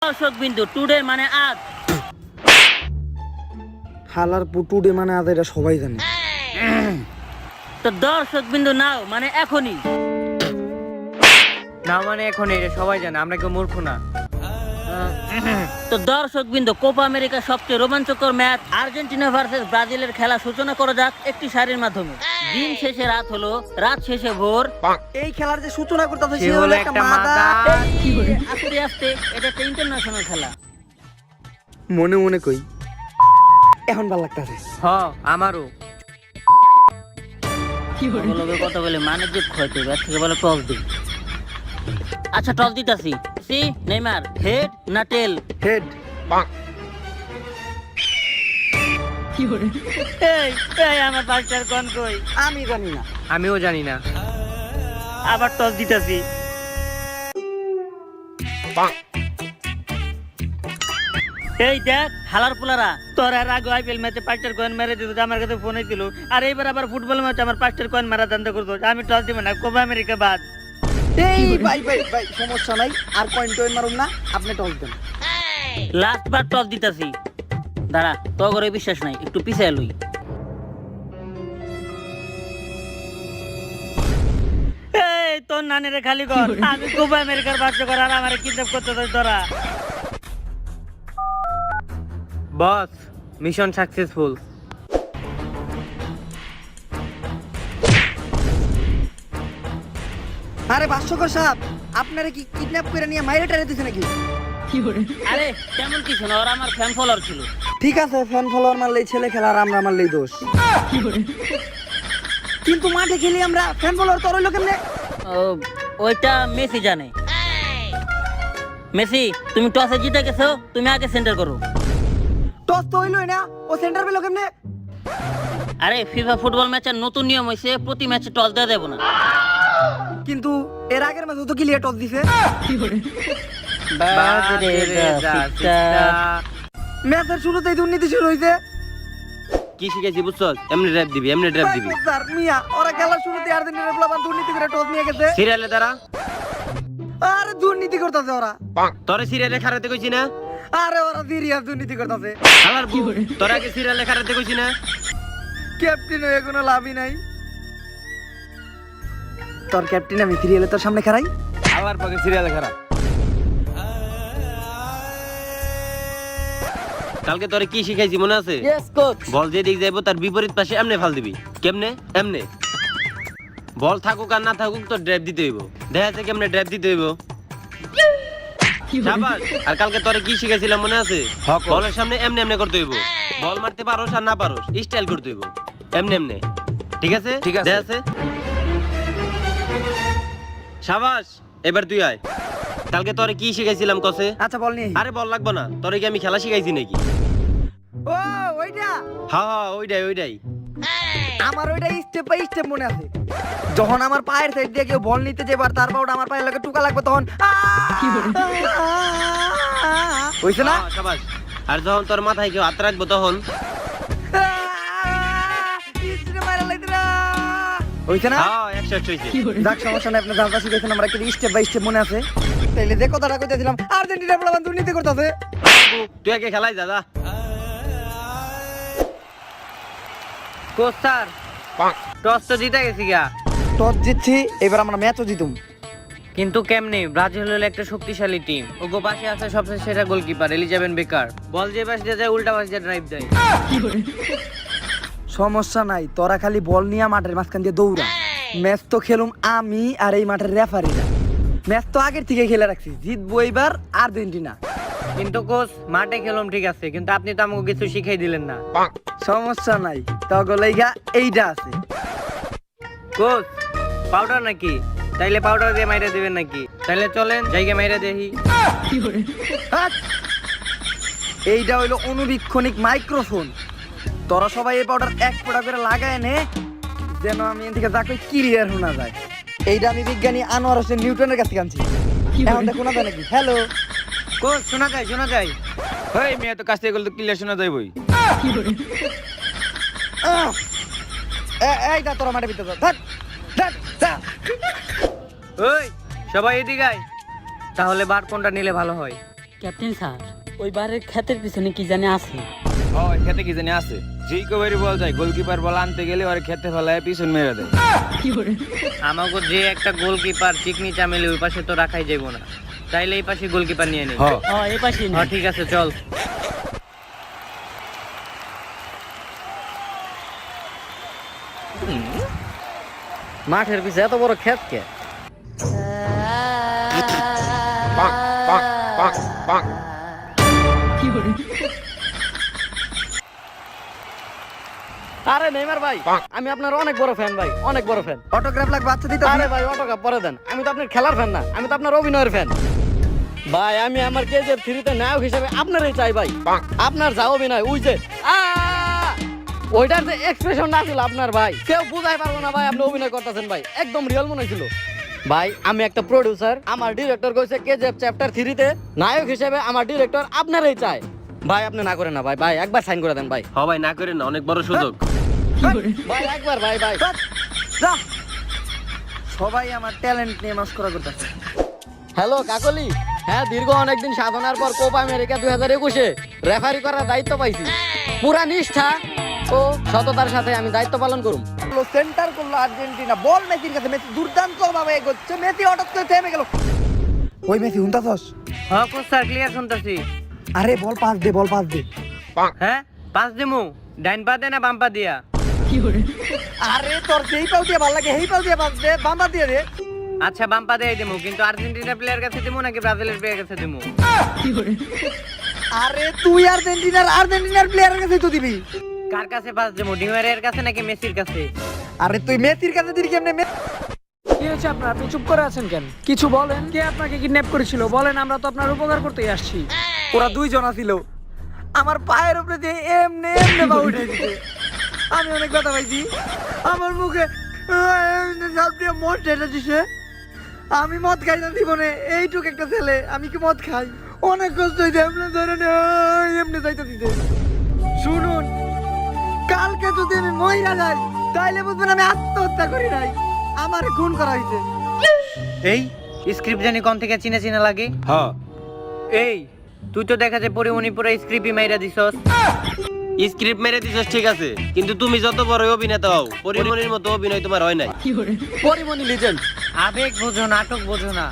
দর্শক বিন্দু টুডে মানে আজ। হালার টুডে মানে আজ, এটা সবাই জানে। তো দর্শক বিন্দু নাও মানে এখনই। না মানে এখন এটা সবাই জানে, আমরা কেউ মূর্খ না। তো দর্শক বিন্দু কোপা আমেরিকার সবচেয়ে রোমাঞ্চকর ম্যাচ আর্জেন্টিনা ভার্সেস ব্রাজিলের খেলা সূচনা করা যাক একটি সারির মাধ্যমে। দিন শেষে রাত হলো, রাত শেষে ভোর। এই খেলার যে সূচনা করতেছে সে হলো একটা মাদা। আস্তে আস্তে এটা একটা ইন্টারন্যাশনাল খেলা। মনে মনে কই এখন ভাল লাগতেছে। হ আমারও। কথা বলে মানে যে ক্ষয়তে ব্যাট থেকে বলে টস দিই। আচ্ছা টস দিতাছি। সি নেইমার হেড না টেল? হেড। এই এই আমার পাঁচটার কোন কই? আমি জানি না। আমিও জানি না। আবার টস দিতাছি। এই দেখ হালার পোলারা, তোর আর আগে আইপিএল ম্যাচে পাঁচটার কয়েন মেরে দিত, আমার কাছে ফোন হয়েছিল। আর এইবার আবার ফুটবল ম্যাচে আমার পাঁচটার কয়েন মারা ধান্দা করতো। আমি টস দিব না, কোপা আমেরিকা বাদ। এই ভাই ভাই ভাই সমস্যা নাই, আর পয়েন্ট টয়েন মারুম না, আপনি টস দেন। লাস্ট বার টস দিতাছি। দাঁড়া, তো করে বিশ্বাস নাই, একটু পিছিয়ে লই। এই তোর নানিরে খালি কর, আমি কোপা আমেরিকার বাচ্চা কর, আর আমার কিডন্যাপ করতে চাই তোরা। বস মিশন সাকসেসফুল। আরে ভাস্কর সাহেব, আপনারা কি কিডন্যাপ করে নিয়ে মাইরে টাইরে দিছে নাকি? আরে তেমন কিছু না, ওরা আমার ফ্যান ফলোয়ার ছিল। ঠিক আছে, ফ্যান ফলোয়ার মারলেই ছেলে খেলা, আর আমরা মারলেই দোষ। কিন্তু মাঠে খেলি আমরা, ফ্যান ফলোয়ার তোর হইলো কেমনে? ওইটা মেসি জানে। মেসি তুমি টসে জিতে গেছো, তুমি আগে সেন্টার করো। টস তো হইলোই না, ও সেন্টার পেলো কেমনে? আরে ফিফা ফুটবল ম্যাচের নতুন নিয়ম হইছে, প্রতি ম্যাচে টস দেওয়া যাবে না। কিন্তু এর আগের ম্যাচে তো ক্লিয়ার টস দিছে। ম্যাচের শুরুতেই দুর্নীতি শুরু হইছে। কি শিখেছি বুঝছো? এমনি ড্রাইভ দিবি, এমনি ড্রাইভ দিবি। স্যার মিয়া, ওরা খেলার শুরুতে আর্জেন্টিনার প্লেয়ার দুর্নীতি করে টস নিয়ে গেছে। সিরিয়ালে তারা আরে দুর্নীতি করতেছে ওরা। তোরে সিরিয়ালে খারাতে কইছি না? আরে ওরা সিরিয়াস দুর্নীতি করতেছে। শালার বউ, তোরা আগে সিরিয়ালে খারাতে কইছি না? ক্যাপ্টেন হয়ে কোনো লাভই নাই। তোর ক্যাপ্টেন আমি সিরিয়ালে তোর সামনে খারাই। আল্লাহর পাকে সিরিয়ালে খারাপ। কালকে তোরে কি শিখাইছি মনে আছে? Yes coach. বল যে দিক যাইবো তার বিপরীত পাশে এমনে ফাল দিবি। কেমনে? এমনে। বল থাকুক আর না থাকুক তোর ড্রাইভ দিতে হইব। দেখা যাচ্ছে কেমনে ড্রাইভ দিতে হইব। শাবাশ। আর কালকে তোরে কি শিখাইছিলাম মনে আছে? বলের সামনে এমনে এমনে করতে হইব। বল মারতে পারোস আর না পারোস স্টাইল করতে হইব। এমনে এমনে। ঠিক আছে? দেখা আছে? শাবাশ। এবার তুই আয়। কালকে তোরে কি শিখাইছিলাম কসে? আচ্ছা বল নিয়ে। আরে বল লাগবো না, তোরে কি আমি খেলা শিখাইছি নাকি? ও ওইটা হ্যাঁ ওইটাই। আমার ওইটা স্টেপ বাই স্টেপ মনে আছে। যখন আমার পায়ের সাইড দিয়ে কেউ বল নিতে যাবে আর তার পাউটা আমার পায়ের লাগে টুকা লাগবে, তখন হইছে না? হ্যাঁ, শাবাশ। আর যখন তোর মাথায় কেউ হাত রাখবো তখন হইছে না? হ্যাঁ 100 হইছে। যাক সমস্যা নাই, আপনি যা যা শিখেছেন আমার একটা স্টেপ বাই স্টেপ মনে আছে। তাইলে যে কথাটা কইতেছিলাম, আর্জেন্টিনা প্লেয়ার দুর্নীতি করতেছে। তুই আগে খেলাই যা। কোচ স্যার, টস তো জিতে গেছি গা। টস জিতছি, এবার আমরা ম্যাচও জিতুম। কিন্তু কেমনে? ব্রাজিল হলো একটা শক্তিশালী টিম। ওগো পাশে আছে সবচেয়ে সেরা গোলকিপার এলিজাবেথ বেকার। বল যে পাশে দিয়ে যায় উল্টা পাশে দিয়ে ড্রাইভ দেয়। সমস্যা নাই, তোরা খালি বল নিয়ে মাঠের মাঝখান দিয়ে দৌড়া। ম্যাচ তো খেলুম আমি আর এই মাঠের রেফারিরা। ম্যাচ তো আগের থেকে খেলে রাখছি, জিতবো এইবার আর্জেন্টিনা। কিন্তু কোচ মাঠে খেলুম ঠিক আছে, কিন্তু আপনি তো আমাকে কিছু শিখাই দিলেন না। সমস্যা নাই, তগলাইগা এইটা আছে। কোচ পাউডার নাকি? তাইলে পাউডার দিয়ে মাইরা দিবেন নাকি? তাইলে চলেন জায়গা মাইরা দেখি। হাট! এইটা হইলো অনুবীক্ষণিক মাইক্রোফোন। তোরা সবাই এই পাউডার এক ফোঁটা করে লাগায় নে, যেন আমি এখান থেকে যা কই ক্লিয়ার শোনা যায়। এইটা আমি বিজ্ঞানী আনোয়ার হোসেন নিউটনের কাছ থেকে আনছি। এখন তো শোনা যায় নাকি? হ্যালো কোচ শোনা যায়। হেই মেয়ে তো কাছ থেকে গেলে তো ক্লিয়ার শোনা যাইবই। এইটা তোরা মাঠে ভিতরে যা। ওই সবাই এদিকে আয়। তাহলে বার কোনটা নিলে ভালো হয়? ক্যাপ্টেন স্যার ওই বারের ক্ষেতের পিছনে কি জানি আছে। ওই খেতে কি জানি আছে, যেই কবারই বল যায় গোলকিপার বল আনতে গেলে ওর খেতে ফেলায় পিছন মেরে দেয়। আমাকে যে একটা গোলকিপার চিকনি চামেলি ওই পাশে তো রাখাই যাইব না, তাইলে এই পাশে গোলকিপার নিয়ে নেই। এই পাশে হ্যাঁ ঠিক আছে চল। মাঠের পিছে এত বড় ক্ষেত কে? আরে নেইমার ভাই, আমি আপনার অনেক বড় ফ্যান ভাই, অনেক বড় ফ্যান। অটোগ্রাফ লাগবে, আচ্ছা দিতে আরে ভাই অটোগ্রাফ পরে দেন, আমি তো আপনার খেলার ফ্যান না, আমি তো আপনার অভিনয়ের ফ্যান ভাই। আমি আমার কেজিএফ 3 তে নায়ক হিসেবে আপনারই চাই ভাই। আপনার যা অভিনয় ওই যে ওইটার যে এক্সপ্রেশন না ছিল আপনার ভাই, কেউ বুঝাই পারবো না ভাই আপনি অভিনয় করতেছেন ভাই, একদম রিয়েল মনে হয়েছিল ভাই। আমি একটা প্রোডিউসার, আমার ডিরেক্টর কইছে কেজিএফ চ্যাপ্টার 3 তে নায়ক হিসেবে আমার ডিরেক্টর আপনারই চাই ভাই। আপনি না করেন না ভাই, ভাই একবার সাইন করে দেন ভাই। হ ভাই, না করেন না, অনেক বড় সুযোগ। ভাই একবার ভাই ভাই। যা। সবাই আমার ট্যালেন্ট নিয়ে মাস্করা করতেছে। হ্যালো কাকলি, হ্যাঁ দীর্ঘ অনেকদিন সাধনার পর কোপা আমেরিকা 2021-এ রেফারি করার দায়িত্ব পাইছি। পুরা নিষ্ঠা ও সততার সাথে আমি দায়িত্ব পালন করুম। সেন্টার করলো আর্জেন্টিনা, বল মেসির কাছে, মেসি দুর্দান্ত ভাবে এগোচ্ছে, মেসি হঠাৎ করে থেমে গেল। ওই মেসি হুনতাছস? হ্যাঁ কোচ স্যার ক্লিয়ার শুনতাছি। আরে বল পাস দে, বল পাস দে। হ্যাঁ পাস দিমু, ডাইন পা দে না বাম পা দিয়া? আরে তোর যেই পাও দিয়ে ভালো লাগে সেই পাও দিয়ে পাস দে, বাম্বা দিয়ে দে। আচ্ছা বাম পা দিয়ে দিমু, কিন্তু আর্জেন্টিনা প্লেয়ার কাছে দিমু নাকি ব্রাজিলের প্লেয়ার কাছে দিমু? আরে তুই আর্জেন্টিনার প্লেয়ারের কাছে তো দিবি। কার কাছে পাস দিমু, ডিমারিয়ার কাছে নাকি মেসির কাছে? আরে তুই মেসির কাছে দিবি কেমনে? কি হয়েছে আপনার? আপনি চুপ করে আছেন কেন? কিছু বলেন। কে আপনাকে কিডন্যাপ করেছিল বলেন, আমরা তো আপনার উপকার করতেই আসছি। ওরা দুইজন ছিল, আমার পায়ের উপরে দিয়ে এমনে এমনে পা উঠে দিতে, আমি অনেক ব্যথা পাইছি। আমার মুখে সব দিয়ে মদ ঢেলে দিছে। আমি মদ খাই না জীবনে, এইটুক একটা ছেলে, আমি কি মদ খাই? অনেক কষ্ট হইছে, এমনি ধরে এমনি যাইতে দিতে। শুনুন, কালকে যদি আমি মহিলা যাই তাইলে বুঝবেন আমি আত্মহত্যা করি নাই, আমার খুন করা হয়েছে। এই স্ক্রিপ্ট জানি কোন থেকে চিনা চিনা লাগে। হ্যাঁ এই তুই তো দেখা যায় পরিমণি পুরো স্ক্রিপ্টই মাইরা দিছস। স্ক্রিপ্ট মেরে দিছস ঠিক আছে, কিন্তু তুমি যত বড় অভিনেতা হও, পরিমণির মতো অভিনয় তোমার হয় নাই। পরিমণি লিজেন্ড। আবেগ বোঝো, নাটক বোঝো না।